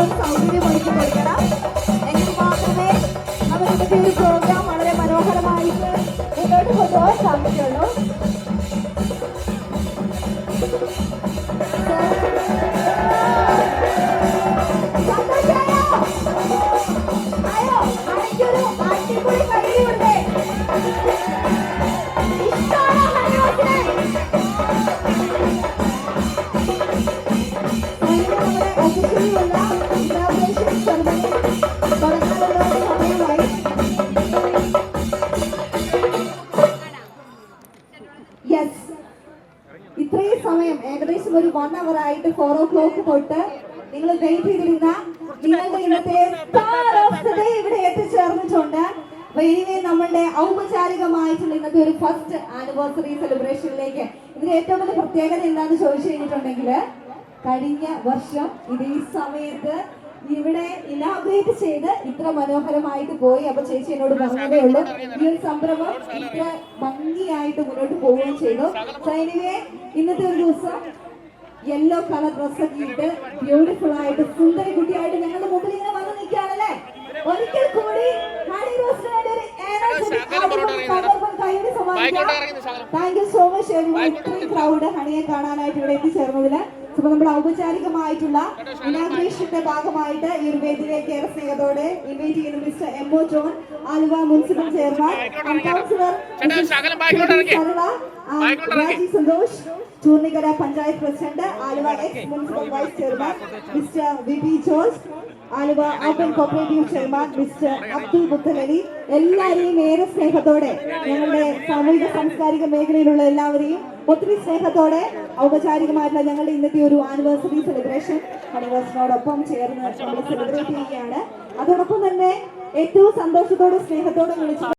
ഏറ്റവും സൗകര്യമൊരുക്കി കൊടുക്കണം. എങ്കിൽ മാത്രമേ നമുക്ക് ഇന്നത്തെ ഒരു പ്രോഗ്രാം വളരെ മനോഹരമായിട്ട് മുന്നോട്ട് കൊണ്ടുപോകാൻ സാധിക്കുള്ളൂ. ഇത്രയും സമയം ഏകദേശം ഒരു 1 hour ആയിട്ട് 4 o'clock തൊട്ട് നിങ്ങൾ വെയിറ്റ് ചെയ്തിരുന്ന നിങ്ങളുടെ ഇന്നത്തെ സ്റ്റാർ ഓഫ് ദി ഡേ ഇവിടെ എത്തിച്ചേർന്നിട്ടുണ്ട്. അപ്പൊ ഇനി നമ്മളുടെ ഔപചാരികമായിട്ടുള്ള ഇന്നത്തെ ഒരു ഫസ്റ്റ് ആനിവേഴ്സറി സെലിബ്രേഷനിലേക്ക് ഇതിന് ഏറ്റവും വലിയ പ്രത്യേകത എന്താണെന്ന് ചോദിച്ചു കഴിഞ്ഞിട്ടുണ്ടെങ്കിൽ, കഴിഞ്ഞ വർഷം ഇത് ഈ സമയത്ത് ഇവിടെ ഇനാഗ്രേറ്റ് ചെയ്ത് ഇത്ര മനോഹരമായിട്ട് പോയി. അപ്പൊ ചേച്ചി എന്നോട് പറഞ്ഞതേ ഉള്ളൂ ഈ ഒരു സംരംഭം ഇത്ര ഭംഗിയായിട്ട് മുന്നോട്ട് പോവുകയും ചെയ്തു. എനിവേ ഇന്നത്തെ ഒരു ദിവസം യെല്ലോ കളർ ഡ്രസ്സൊക്കെ ഇട്ട് ബ്യൂട്ടിഫുൾ ആയിട്ട് സുന്ദരി കുട്ടിയായിട്ട് ഞങ്ങളുടെ മുമ്പിൽ ഇങ്ങനെ വന്ന് നിൽക്കുകയാണല്ലേ. ഒരിക്കൽ കൂടി താങ്ക് യു സോ മച്ച് ഇത്രയും ക്രൗഡ് ഹണിയെ കാണാനായിട്ട് ഇവിടെ എത്തിച്ചേർന്നതിന്. അപ്പൊ നമ്മുടെ ഔപചാരികമായിട്ടുള്ള ഇനാഗ്രേഷന്റെ ഭാഗമായിട്ട് ഈ ഒരു വേദിയിലേക്ക് ഏറെ സ്നേഹത്തോടെ ഇൻവൈറ്റ് ചെയ്യുന്ന mister MO John, Aluva municipal chairman, councillor Raji Santhosh, Choornikkara panchayat president, Aluva ex municipal vice chairman mister VP George, Aluva open cooperative chairman mister Abdul Muthali, എല്ലാവരെയും ഏറെ സ്നേഹത്തോടെ ഞങ്ങളുടെ സാമൂഹിക സാംസ്കാരിക മേഖലയിലുള്ള എല്ലാവരെയും ഒത്തിരി സ്നേഹത്തോടെ ഔപചാരികമായിട്ടുള്ള ഞങ്ങളുടെ ഇന്നത്തെ ഒരു ആനിവേഴ്സറി സെലിബ്രേഷൻ ആനിവേഴ്സറിനോടൊപ്പം ചേർന്ന് നമ്മൾ സെലിബ്രേറ്റ് ചെയ്യുകയാണ്. അതോടൊപ്പം തന്നെ ഏറ്റവും സന്തോഷത്തോടെ സ്നേഹത്തോടെ വിളിച്ചു